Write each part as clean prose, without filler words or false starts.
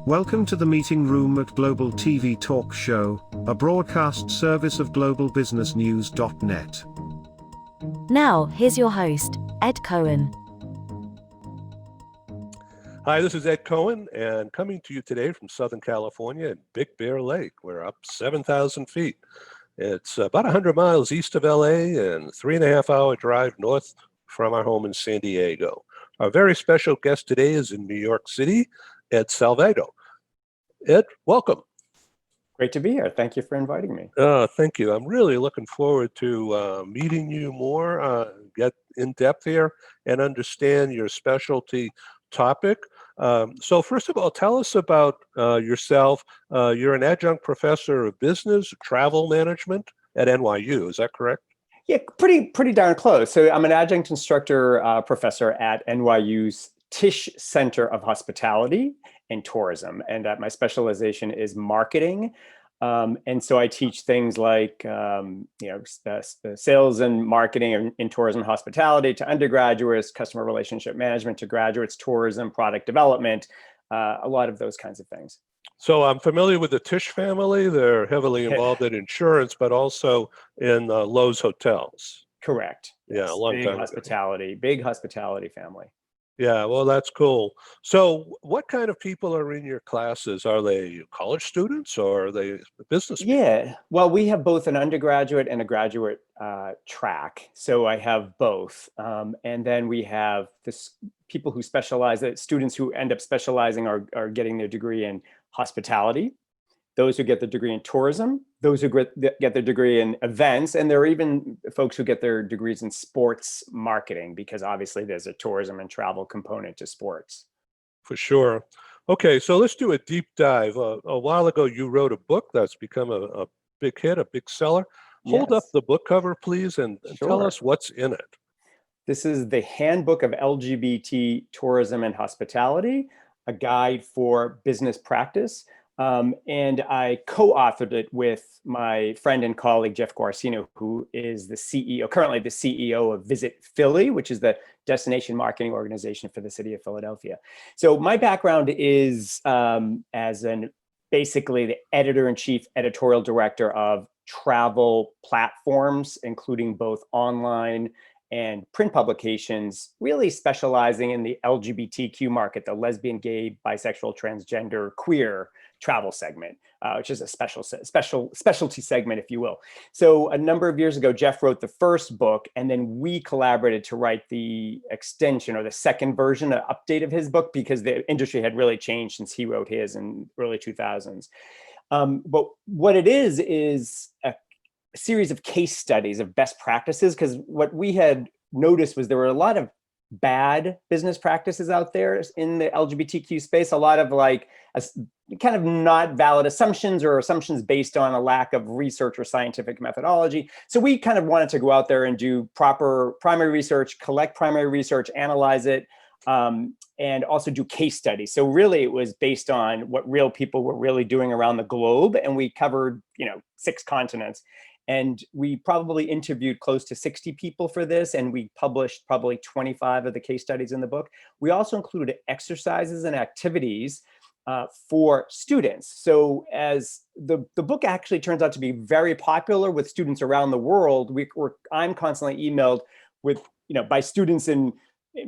Welcome to the meeting room at Global TV Talk Show, a broadcast service of globalbusinessnews.net. Now, here's your host, Ed Cohen. Hi, this is Ed Cohen, and coming to you today from Southern California at Big Bear Lake. We're up 7,000 feet. It's about 100 miles east of LA and 3.5-hour drive north from our home in San Diego. Our very special guest today is in New York City, Ed Salvato. Ed, welcome. Great to be here. Thank you for inviting me. Thank you. I'm really looking forward to meeting you more, get in depth here, and understand your specialty topic. So first of all, tell us about yourself. You're an adjunct professor of business travel management at NYU. Is that correct? Yeah, pretty darn close. So I'm an adjunct instructor professor at NYU's Tisch Center of Hospitality and Tourism, and my specialization is marketing. And so I teach things like sales and marketing in tourism and hospitality to undergraduates, customer relationship management to graduates, tourism, product development, a lot of those kinds of things. So I'm familiar with the Tisch family. They're heavily involved in insurance, but also in Lowe's hotels. Correct. Yeah, yes. a long time ago. Big hospitality family. Yeah, well, that's cool. So what kind of people are in your classes? Are they college students or are they business people? Yeah, well, we have both an undergraduate and a graduate track. So I have both. And then we have people who specialize, students who end up specializing are getting their degree in hospitality, those who get the degree in tourism, those who get their degree in events, and there are even folks who get their degrees in sports marketing, because obviously there's a tourism and travel component to sports. For sure. Okay, so let's do a deep dive. A while ago, you wrote a book that's become a big hit, a big seller. Hold up the book cover, please, and tell us what's in it. This is the Handbook of LGBT Tourism and Hospitality, a guide for business practice. And I co-authored it with my friend and colleague, Jeff Guarcino, who is currently the CEO of Visit Philly, which is the destination marketing organization for the city of Philadelphia. So my background is basically the editor-in-chief editorial director of travel platforms, including both online and print publications, really specializing in the LGBTQ market, the lesbian, gay, bisexual, transgender, queer travel segment, which is a specialty segment, if you will. So a number of years ago, Jeff wrote the first book, and then we collaborated to write the extension or the second version, an update of his book, because the industry had really changed since he wrote his in early 2000s. But what it is a series of case studies of best practices, because what we had noticed was there were a lot of bad business practices out there in the LGBTQ space, a lot of kind of not valid assumptions or assumptions based on a lack of research or scientific methodology. So we kind of wanted to go out there and do proper primary research, collect primary research, analyze it, and also do case studies. So really it was based on what real people were really doing around the globe. And we covered, 6 continents. And we probably interviewed close to 60 people for this, and we published probably 25 of the case studies in the book. We also included exercises and activities for students. So as the book actually turns out to be very popular with students around the world, I'm constantly emailed with, by students in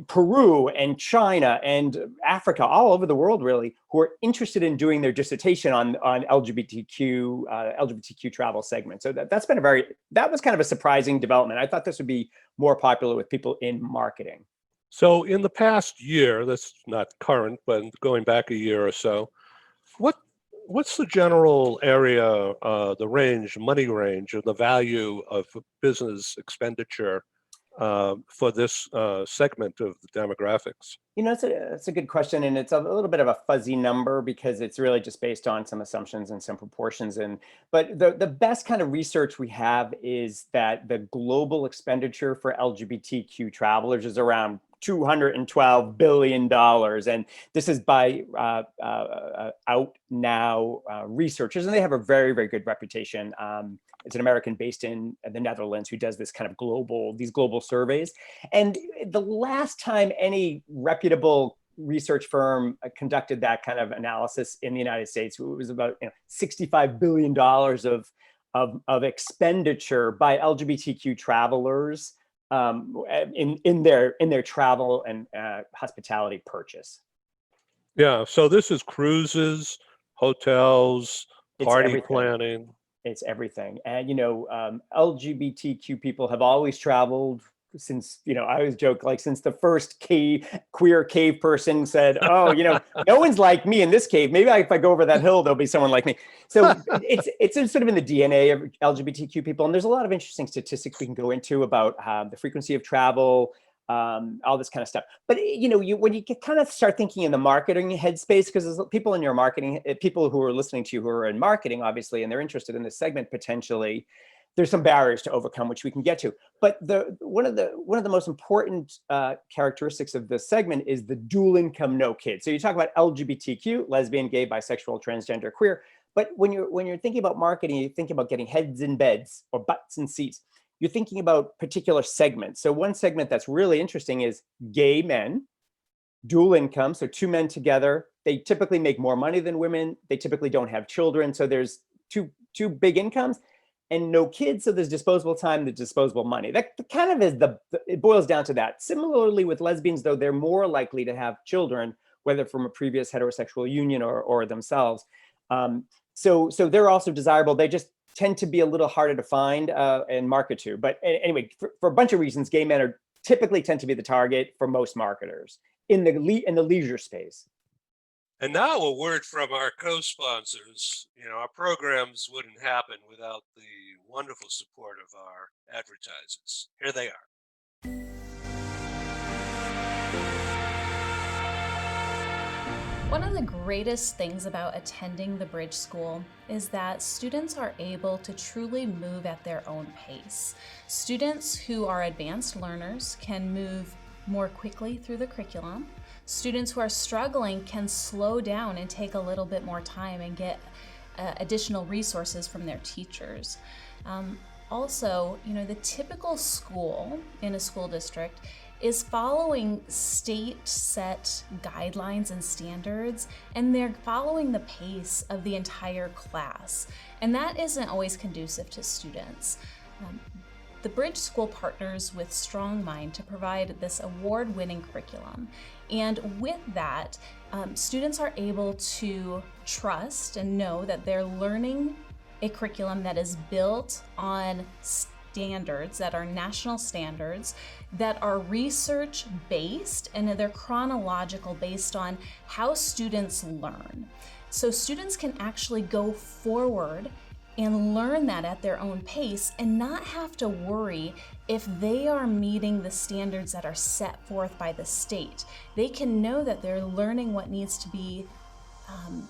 Peru and China and Africa, all over the world, really, who are interested in doing their dissertation on LGBTQ travel segment. So that was kind of a surprising development. I thought this would be more popular with people in marketing. So in the past year, that's not current, but going back a year or so, what's the general area, money range, or the value of business expenditure for this segment of the demographics? It's a good question, and it's a little bit of a fuzzy number because it's really just based on some assumptions and some proportions. But the best kind of research we have is that the global expenditure for LGBTQ travelers is around $212 billion. And this is by Out Now researchers, and they have a very, very good reputation. It's an American based in the Netherlands who does this kind of global surveys. And the last time any reputable research firm conducted that kind of analysis in the United States. It was about $65 billion of expenditure by LGBTQ travelers in their travel and hospitality purchase. Yeah, so this is cruises, hotels, party planning. It's everything. And, LGBTQ people have always traveled since, I always joke, like since the first queer cave person said, oh, no one's like me in this cave. Maybe if I go over that hill, there'll be someone like me. So it's sort of in the DNA of LGBTQ people. And there's a lot of interesting statistics we can go into about the frequency of travel, all this kind of stuff. But, when you kind of start thinking in the marketing headspace, because there's people in your marketing, people who are listening to you who are in marketing, obviously, and they're interested in this segment potentially, there's some barriers to overcome, which we can get to. But one of the most important characteristics of this segment is the dual income, no kids. So you talk about LGBTQ, lesbian, gay, bisexual, transgender, queer. But when you're thinking about marketing, you think about getting heads in beds or butts in seats. You're thinking about particular segments. So one segment that's really interesting is gay men, dual income. So two men together, they typically make more money than women. They typically don't have children. So there's two big incomes. And no kids, so there's disposable time, the disposable money. That kind of is it boils down to that. Similarly with lesbians, though, they're more likely to have children, whether from a previous heterosexual union or themselves. So they're also desirable. They just tend to be a little harder to find and market to. But anyway, for a bunch of reasons, gay men typically tend to be the target for most marketers in the leisure space. And now a word from our co-sponsors. Our programs wouldn't happen without the wonderful support of our advertisers. Here they are. One of the greatest things about attending the Bridge School is that students are able to truly move at their own pace. Students who are advanced learners can move more quickly through the curriculum. Students who are struggling can slow down and take a little bit more time and get additional resources from their teachers. Also, the typical school in a school district is following state set guidelines and standards, and they're following the pace of the entire class. And that isn't always conducive to students. The Bridge School partners with Strong Mind to provide this award-winning curriculum. And with that, students are able to trust and know that they're learning a curriculum that is built on standards that are national standards, that are research-based, and they're chronological based on how students learn. So students can actually go forward and learn that at their own pace and not have to worry if they are meeting the standards that are set forth by the state. They can know that they're learning what needs to be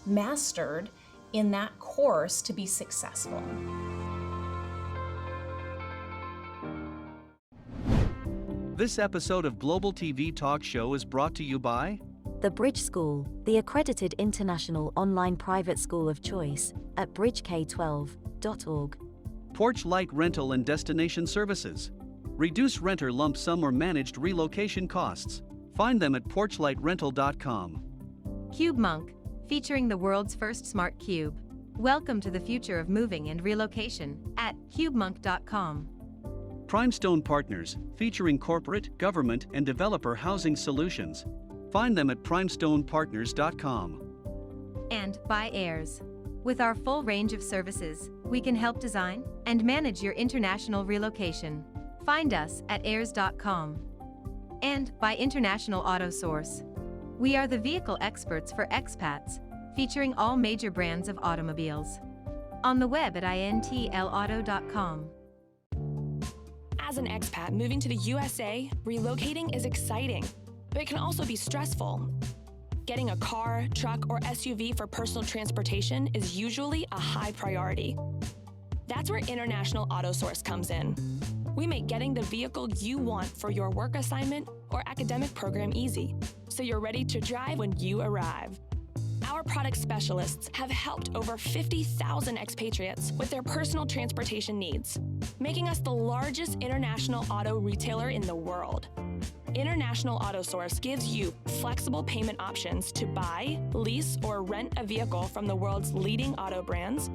mastered in that course to be successful. This episode of Global TV Talk Show is brought to you by The Bridge School, the accredited international online private school of choice at bridgek12.org. Porch Light Rental and Destination Services. Reduce renter lump sum or managed relocation costs. Find them at porchlightrental.com. CubeMonk, featuring the world's first smart cube. Welcome to the future of moving and relocation at cubemonk.com. Primestone Partners, featuring corporate, government, and developer housing solutions. Find them at primestonepartners.com. And by Heirs. With our full range of services, we can help design and manage your international relocation. Find us at heirs.com. And by International Auto Source. We are the vehicle experts for expats, featuring all major brands of automobiles. On the web at intlauto.com. As an expat moving to the USA, relocating is exciting, but it can also be stressful. Getting a car, truck, or SUV for personal transportation is usually a high priority. That's where International Auto Source comes in. We make getting the vehicle you want for your work assignment or academic program easy, so you're ready to drive when you arrive. Our product specialists have helped over 50,000 expatriates with their personal transportation needs, making us the largest international auto retailer in the world. International Auto Source gives you flexible payment options to buy, lease, or rent a vehicle from the world's leading auto brands,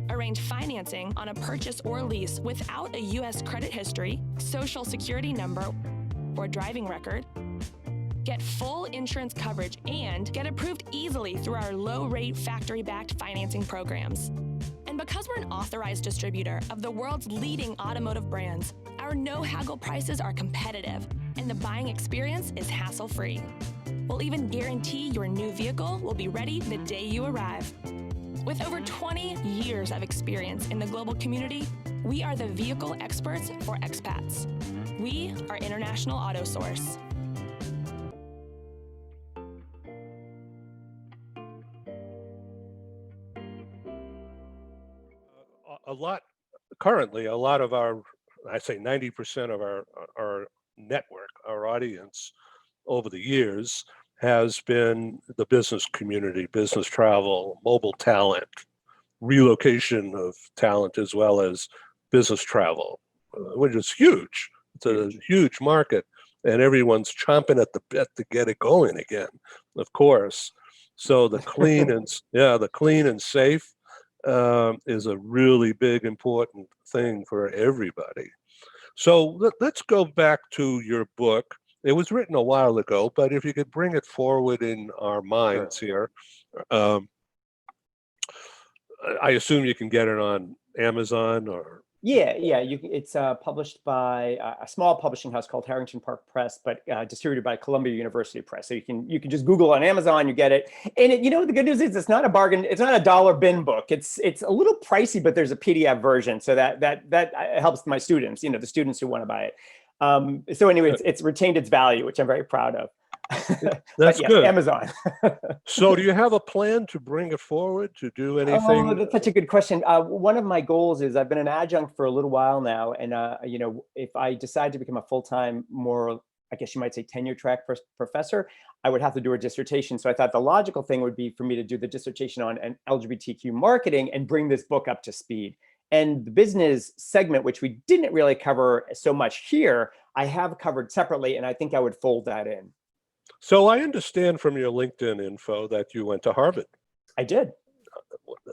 arrange financing on a purchase or lease without a U.S. credit history, social security number, or driving record, get full insurance coverage, and get approved easily through our low-rate factory-backed financing programs. And because we're an authorized distributor of the world's leading automotive brands, our no-haggle prices are competitive, and the buying experience is hassle-free. We'll even guarantee your new vehicle will be ready the day you arrive. With over 20 years of experience in the global community, we are the vehicle experts for expats. We are International Auto Source. Currently, a lot of our, I say 90% of our network, our audience over the years has been the business community, business travel, mobile talent, relocation of talent, as well as business travel, which is huge. It's a huge market, and everyone's chomping at the bit to get it going again, of course. So the clean and the clean and safe is a really big, important thing for everybody. So let's go back to your book. It was written a while ago, but if you could bring it forward in our minds here, I assume you can get it on Amazon or. Yeah. It's published by a small publishing house called Harrington Park Press, but distributed by Columbia University Press. So you can just Google on Amazon, you get it. And the good news is it's not a bargain. It's not a dollar bin book. It's a little pricey, but there's a PDF version, so that helps my students. The students who want to buy it. So anyway, it's retained its value, which I'm very proud of. That's good. Amazon. So do you have a plan to bring it forward, to do anything? Oh, that's such a good question. One of my goals is I've been an adjunct for a little while now. And, if I decide to become a full-time, more, I guess you might say tenure track professor, I would have to do a dissertation. So I thought the logical thing would be for me to do the dissertation on LGBTQ marketing and bring this book up to speed. And the business segment, which we didn't really cover so much here, I have covered separately, and I think I would fold that in. So I understand from your LinkedIn info that you went to Harvard. I did.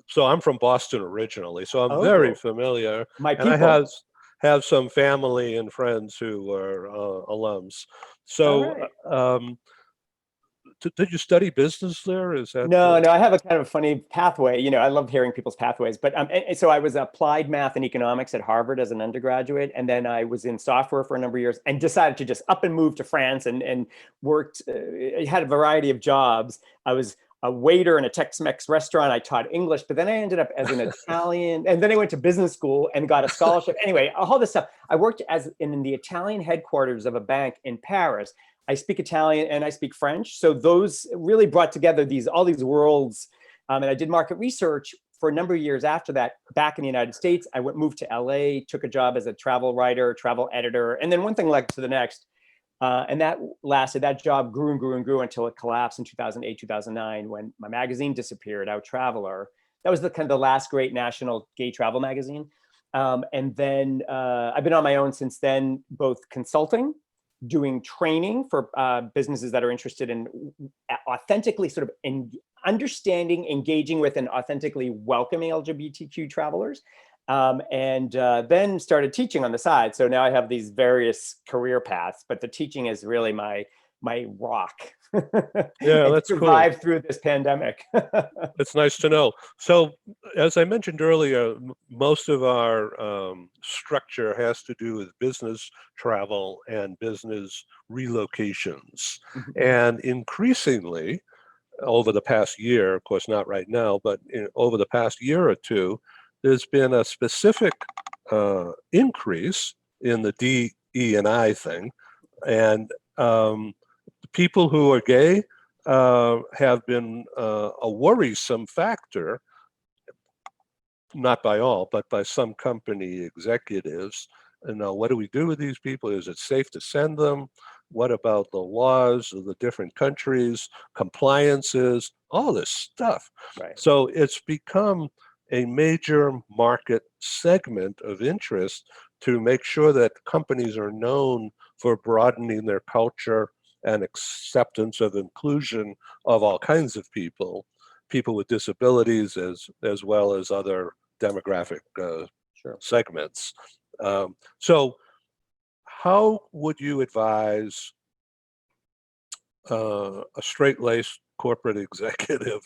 So I'm from Boston originally, so I'm very familiar. My people. And I have some family and friends who are alums. So did you study business there? Is that no? I have a kind of funny pathway. I love hearing people's pathways. But so I was applied math and economics at Harvard as an undergraduate, and then I was in software for a number of years, and decided to just up and move to France and worked. Had a variety of jobs. I was a waiter in a Tex-Mex restaurant. I taught English, but then I ended up as an Italian, and then I went to business school and got a scholarship. Anyway, all this stuff. I worked in the Italian headquarters of a bank in Paris. I speak Italian and I speak French. So those really brought together all these worlds. And I did market research for a number of years after that, back in the United States. I moved to LA, took a job as a travel writer, travel editor. And then one thing led to the next. And that job grew and grew and grew until it collapsed in 2008, 2009, when my magazine disappeared, Out Traveler. That was the last great national gay travel magazine. And then I've been on my own since then, both consulting, doing training for businesses that are interested in authentically sort of understanding, engaging with, and authentically welcoming LGBTQ travelers. And then started teaching on the side. So now I have these various career paths, but the teaching is really my rock. Yeah, that's cool. Survive through this pandemic. It's nice to know. So, as I mentioned earlier, most of our structure has to do with business travel and business relocations. And increasingly, over the past year, of course, not right now, but over the past year or two, there's been a specific increase in the DE&I thing. And people who are gay have been a worrisome factor, not by all, but by some company executives. And what do we do with these people? Is it safe to send them? What about the laws of the different countries, compliances, all this stuff? Right. So it's become a major market segment of interest to make sure that companies are known for broadening their culture and acceptance of inclusion of all kinds of people, people with disabilities as well as other demographic Sure. segments. So how would you advise a straight-laced corporate executive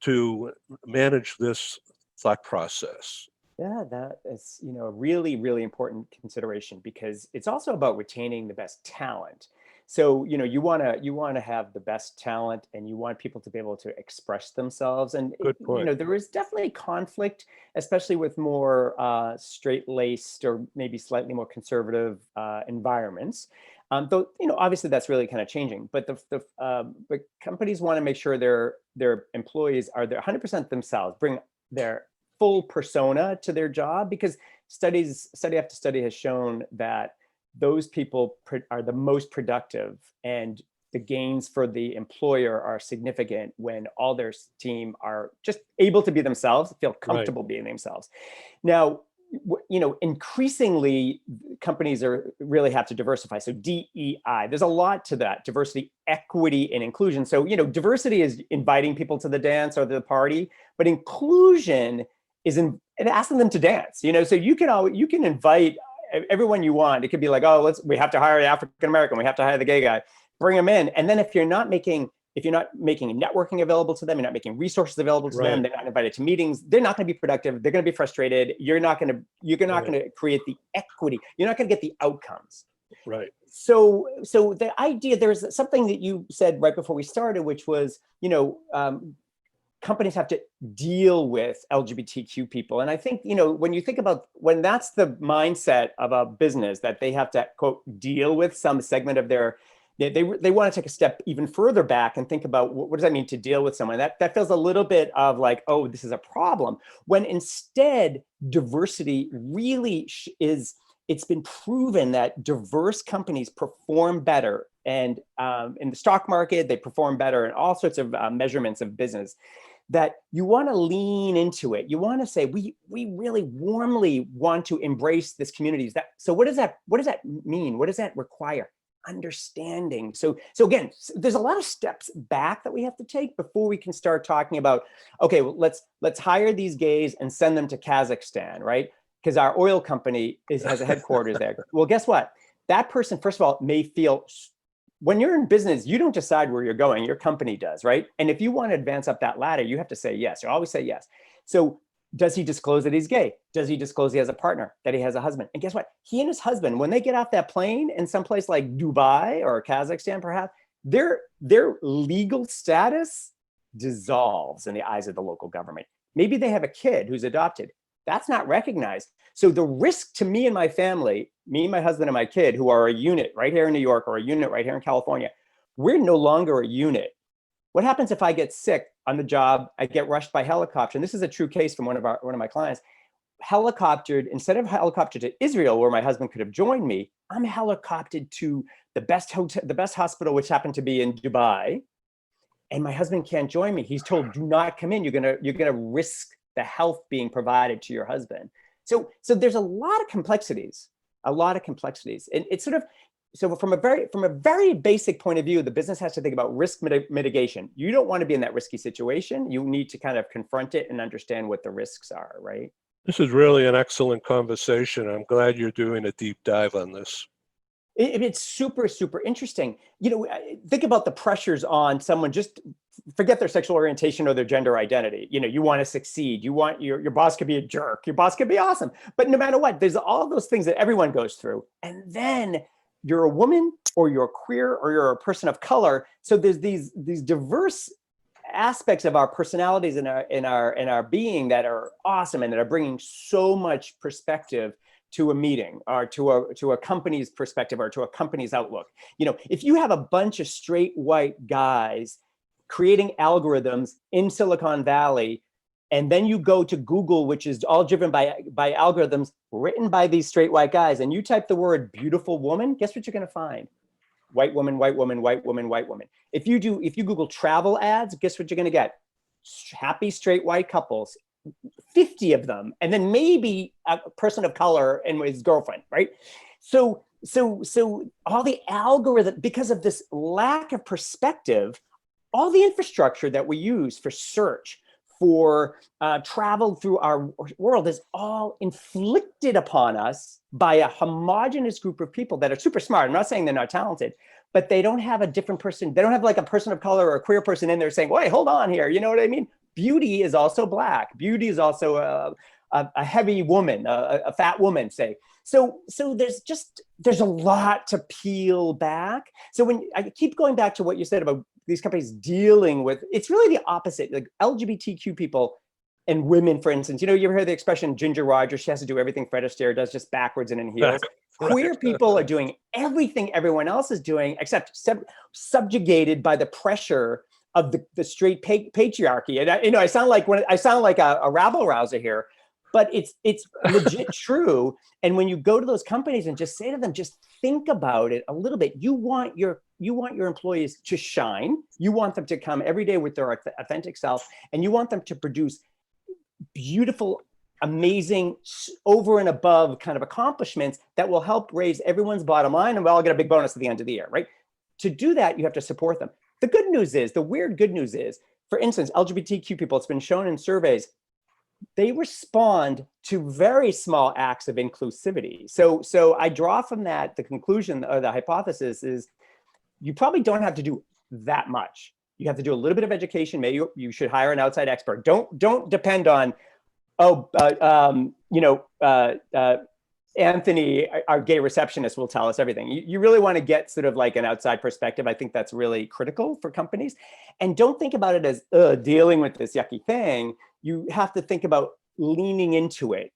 to manage this thought process? Yeah, that is, a really, really important consideration because it's also about retaining the best talent. So, you want to have the best talent and you want people to be able to express themselves. And, Good point. there is definitely conflict, especially with more straight-laced or maybe slightly more conservative environments. Though, obviously that's really kind of changing, but the companies want to make sure their employees are their 100% themselves, bring their full persona to their job, because study after study has shown that those people are the most productive, and the gains for the employer are significant when all their team are just able to be themselves, feel Right. comfortable being themselves. Now, increasingly companies really have to diversify. So DEI, there's a lot to that: diversity, equity, and inclusion. So, diversity is inviting people to the dance or the party, but inclusion is and asking them to dance. So you can invite everyone you want. It could be like, oh, we have to hire the African American, we have to hire the gay guy, bring them in. And then if you're not making networking available to them, you're not making resources available to them, Right. they're not invited to meetings, they're not going to be productive, they're going to be frustrated, you're not going to create the equity, you're not going to get the outcomes. Right. So the idea, there's something that you said right before we started, which was, companies have to deal with LGBTQ people. And I think, when that's the mindset of a business, that they have to, quote, deal with some segment of they want to take a step even further back and think about what does that mean to deal with someone. That feels a little bit of like, oh, this is a problem, when instead diversity really it's been proven that diverse companies perform better. And in the stock market, they perform better in all sorts of measurements of business. That you want to lean into it. You want to say, we really warmly want to embrace this community. So what does that mean? What does that require? Understanding. So again, there's a lot of steps back that we have to take before we can start talking about, okay, well, let's hire these gays and send them to Kazakhstan, right? Because our oil company has a headquarters there. Well, guess what? That person, first of all, may feel, when you're in business, you don't decide where you're going, your company does, right? And if you want to advance up that ladder, you have to say yes. You always say yes. So does he disclose that he's gay? Does he disclose he has a partner, that he has a husband? And guess what? He and his husband, when they get off that plane in someplace like Dubai or Kazakhstan, perhaps, their legal status dissolves in the eyes of the local government. Maybe they have a kid who's adopted. That's not recognized. So the risk to me and my family, me, my husband, and my kid, who are a unit right here in New York or a unit right here in California, we're no longer a unit. What happens if I get sick on the job, I get rushed by helicopter? And this is a true case from one of my clients. Instead of helicoptered to Israel, where my husband could have joined me, I'm helicoptered to the best hotel, the best hospital, which happened to be in Dubai. And my husband can't join me. He's told, do not come in. You're gonna risk the health being provided to your husband. So there's a lot of complexities, and it's sort of, so from a very basic point of view, the business has to think about risk mitigation. You don't want to be in that risky situation. You need to kind of confront it and understand what the risks are, right? This is really an excellent conversation. I'm glad you're doing a deep dive on this. It's super, super interesting. Think about the pressures on someone. Just forget their sexual orientation or their gender identity. You want to succeed. You want your boss could be a jerk. Your boss could be awesome. But no matter what, there's all those things that everyone goes through. And then you're a woman, or you're queer, or you're a person of color. So there's these diverse aspects of our personalities in our being that are awesome, and that are bringing so much perspective to a meeting, or to a company's perspective, or to a company's outlook. If you have a bunch of straight white guys creating algorithms in Silicon Valley, and then you go to Google, which is all driven by algorithms written by these straight white guys, and you type the word beautiful woman, guess what you're going to find? White woman, white woman, white woman, white woman. If you Google travel ads, guess what you're going to get? Happy straight white couples, 50 of them, and then maybe a person of color and his girlfriend, right? So So all the algorithm, because of this lack of perspective, all the infrastructure that we use for search, for travel through our world is all inflicted upon us by a homogenous group of people that are super smart. I'm not saying they're not talented, but they don't have a different person. They don't have like a person of color or a queer person in there saying, wait, hold on here. You know what I mean? Beauty is also Black. Beauty is also a heavy woman, a fat woman, say. So there's a lot to peel back. So when I keep going back to what you said about these companies dealing with, it's really the opposite. Like LGBTQ people and women, for instance, you ever heard the expression Ginger Rogers, she has to do everything Fred Astaire does, just backwards and in heels. Right. Queer people are doing everything everyone else is doing, except subjugated by the pressure of the straight patriarchy. And I sound like a rabble rouser here, but it's legit true. And when you go to those companies and just say to them, just think about it a little bit. You want your employees to shine. You want them to come every day with their authentic self, and you want them to produce beautiful, amazing, over and above kind of accomplishments that will help raise everyone's bottom line, and we'll all get a big bonus at the end of the year, right? To do that, you have to support them. The weird good news is, for instance, LGBTQ people, it's been shown in surveys, they respond to very small acts of inclusivity. So I draw from that the conclusion, or the hypothesis is, you probably don't have to do that much. You have to do a little bit of education. Maybe you should hire an outside expert. Don't depend on, Anthony, our gay receptionist, will tell us everything. You really want to get sort of like an outside perspective. I think that's really critical for companies. And don't think about it as dealing with this yucky thing. You have to think about leaning into it.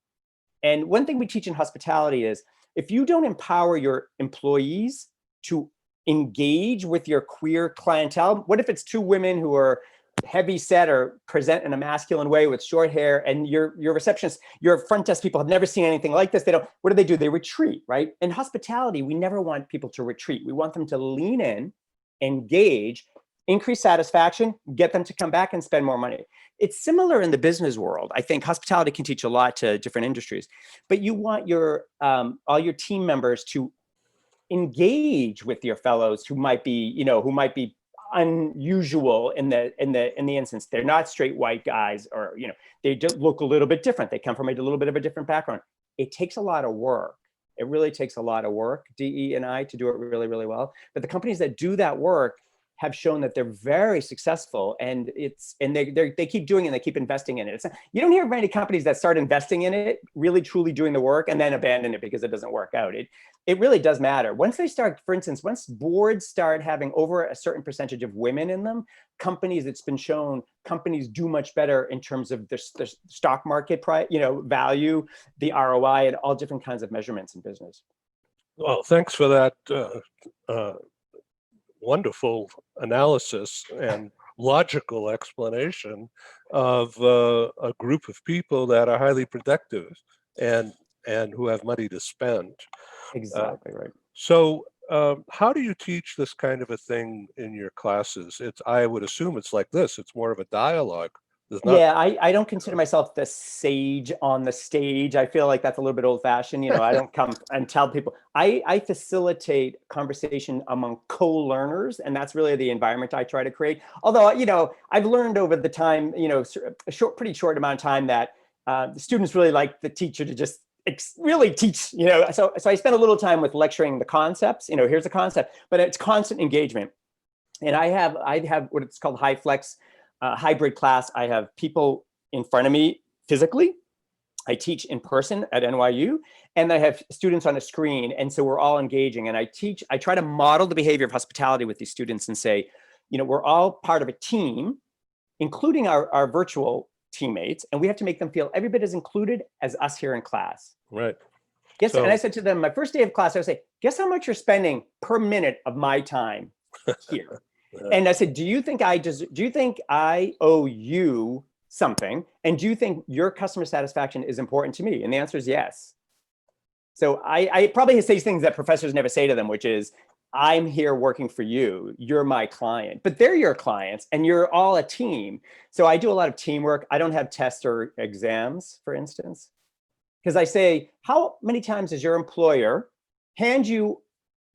And one thing we teach in hospitality is, if you don't empower your employees to engage with your queer clientele, what if it's two women who are heavy set or present in a masculine way with short hair, and your receptionist, your front desk people have never seen anything like this? What do? They retreat, right? In hospitality, we never want people to retreat. We want them to lean in, engage, increase satisfaction, get them to come back and spend more money. It's similar in the business world. I think hospitality can teach a lot to different industries, but you want your all your team members to engage with your fellows who might be unusual in the instance. They're not straight white guys, or they do look a little bit different. They come from a little bit of a different background. It takes a lot of work. It really takes a lot of work, DE and I, to do it really, really well. But the companies that do that work have shown that they're very successful, and they keep doing it, and they keep investing in it. You don't hear many companies that start investing in it, really truly doing the work, and then abandon it because it doesn't work out. It really does matter. Once they start, for instance, once boards start having over a certain percentage of women in them, it's been shown companies do much better in terms of the stock market value, the ROI, and all different kinds of measurements in business. Well, thanks for that wonderful analysis and logical explanation of a group of people that are highly productive and who have money to spend. Exactly right. So how do you teach this kind of a thing in your classes? I would assume it's like this. It's more of a dialogue. Yeah, I don't consider myself the sage on the stage. I feel like that's a little bit old fashioned. I don't come and tell people. I facilitate conversation among co-learners, and that's really the environment I try to create. Although, I've learned over the time, pretty short amount of time, that the students really like the teacher to just really teach, so I spend a little time with lecturing the concepts. Here's a concept, but it's constant engagement. And I have what it's called high flex hybrid class. I have people in front of me physically. I teach in person at NYU, and I have students on a screen. And so we're all engaging, and I try to model the behavior of hospitality with these students and say, we're all part of a team, including our virtual teammates, and we have to make them feel every bit as included as us here in class. Right. Yes. And I said to them, my first day of class, I would say, guess how much you're spending per minute of my time here? And I said, do you think I owe you something? And do you think your customer satisfaction is important to me? And the answer is yes. So I probably say things that professors never say to them, which is, I'm here working for you. You're my client, but they're your clients, and you're all a team. So I do a lot of teamwork. I don't have tests or exams, for instance, because I say, how many times has your employer hand you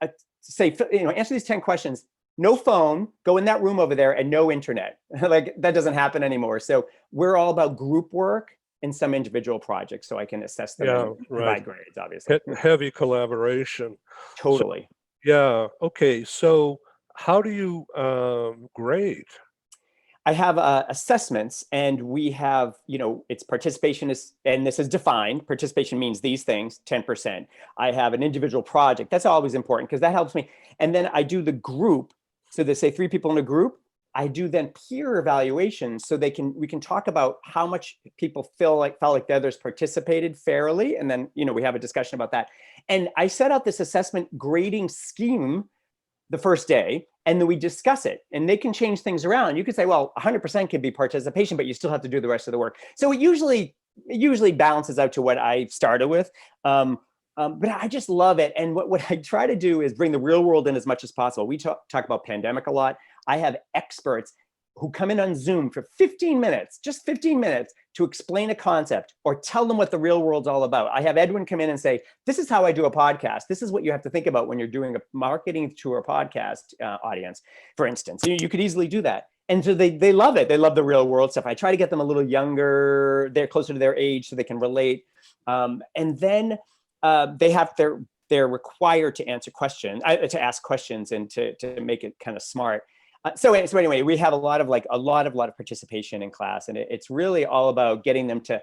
answer these 10 questions, no phone, go in that room over there, and no internet. Like, that doesn't happen anymore. So we're all about group work and some individual projects, so I can assess them and provide grades, obviously. Heavy collaboration. Totally. Yeah. Okay. So how do you grade? I have assessments, and we have, it's participation is, and this is defined. Participation means these things, 10%. I have an individual project. That's always important because that helps me. And then I do the group. So they say 3 people in a group. I do then peer evaluations, so we can talk about how much people felt like the others participated fairly. And then, we have a discussion about that. And I set out this assessment grading scheme the first day, and then we discuss it, and they can change things around. You could say, well, 100% could be participation, but you still have to do the rest of the work. So it usually balances out to what I started with. But I just love it. And what I try to do is bring the real world in as much as possible. We talk about pandemic a lot. I have experts who come in on Zoom for 15 minutes, just 15 minutes, to explain a concept or tell them what the real world's all about. I have Edwin come in and say, this is how I do a podcast. This is what you have to think about when you're doing a marketing to a podcast audience, for instance. You could easily do that. And so they love it. They love the real world stuff. I try to get them a little younger, they're closer to their age so they can relate. And then they're required to answer questions, to ask questions, and to make it kind of smart. So anyway, we have a lot of participation in class, and it's really all about getting them to,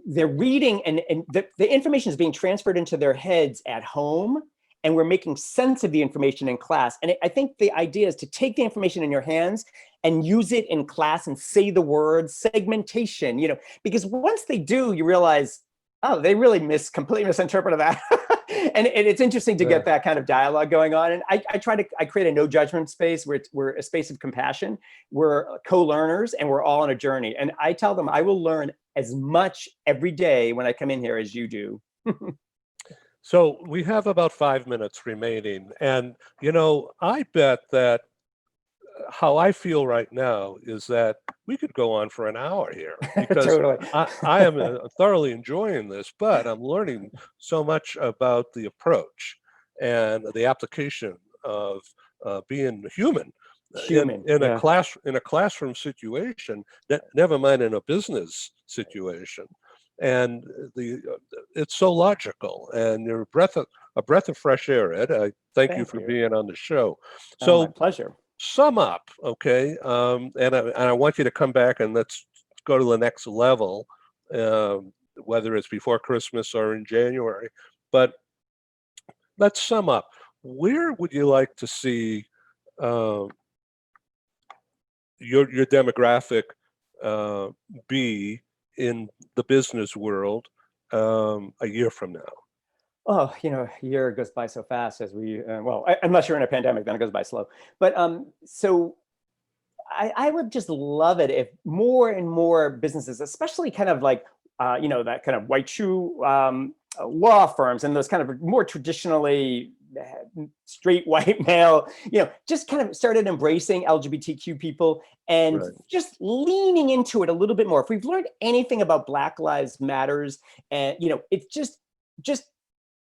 they're reading, and the information is being transferred into their heads at home, and we're making sense of the information in class. And I think the idea is to take the information in your hands and use it in class and say the words segmentation, because once they do, you realize, oh, they really completely misinterpreted that. And it's interesting to get that kind of dialogue going on. And I create a no judgment space where we're a space of compassion. We're co-learners, and we're all on a journey. And I tell them I will learn as much every day when I come in here as you do. So we have about 5 minutes remaining. And, I bet that how I feel right now is that we could go on for an hour here, because Totally. I am thoroughly enjoying this, but I'm learning so much about the approach and the application of being human in a classroom situation, never mind in a business situation. And it's so logical, and you're a breath of fresh air, Ed. I thank you for being on the show. So, my pleasure. Sum up, okay, and I want you to come back and let's go to the next level, whether it's before Christmas or in January. But let's sum up. Where would you like to see your demographic be in the business world a year from now? Oh, a year goes by so fast as unless you're in a pandemic, then it goes by slow. But so I would just love it if more and more businesses, especially kind of like, that kind of white shoe law firms and those kind of more traditionally straight white male, just kind of started embracing LGBTQ people and just leaning into it a little bit more. If we've learned anything about Black Lives Matters, and, it's just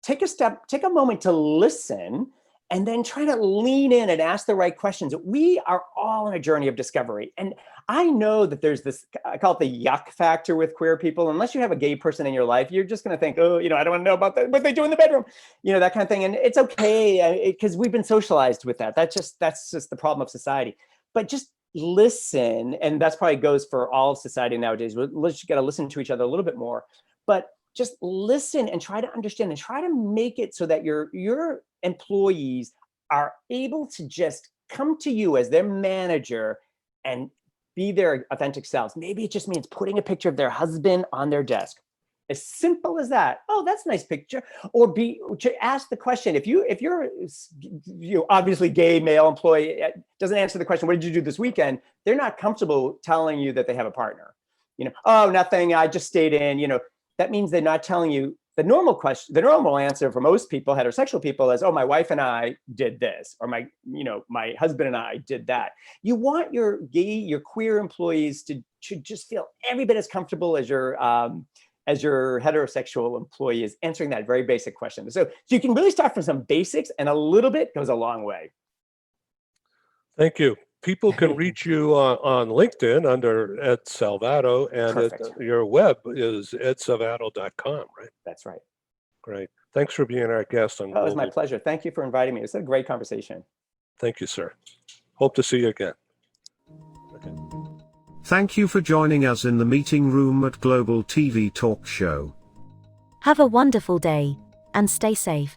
take a moment to listen, and then try to lean in and ask the right questions. We are all on a journey of discovery. And I know that there's this, I call it the yuck factor with queer people. Unless you have a gay person in your life, you're just going to think, oh, I don't want to know about what they do in the bedroom, that kind of thing. And it's okay, because we've been socialized with that. That's just the problem of society. But just listen, and that's probably goes for all of society nowadays. We're just got to listen to each other a little bit more. But just listen and try to understand and try to make it so that your employees are able to just come to you as their manager and be their authentic selves. Maybe it just means putting a picture of their husband on their desk. As simple as that. Oh, that's a nice picture. Or to ask the question, if you're obviously gay male employee doesn't answer the question, what did you do this weekend? They're not comfortable telling you that they have a partner. Oh, nothing, I just stayed in, that means they're not telling you the normal question. The normal answer for most people, heterosexual people, is, oh, my wife and I did this, or my husband and I did that. You want your queer employees to just feel every bit as comfortable as your as your heterosexual employee is answering that very basic question. So you can really start from some basics, and a little bit goes a long way. Thank you. People can reach you on LinkedIn under Ed Salvato, and your web is edsalvato.com, right? That's right. Great. Thanks for being our guest on It was my pleasure. Thank you for inviting me. It was a great conversation. Thank you, sir. Hope to see you again. Okay. Thank you for joining us in the meeting room at Global TV Talk Show. Have a wonderful day, and stay safe.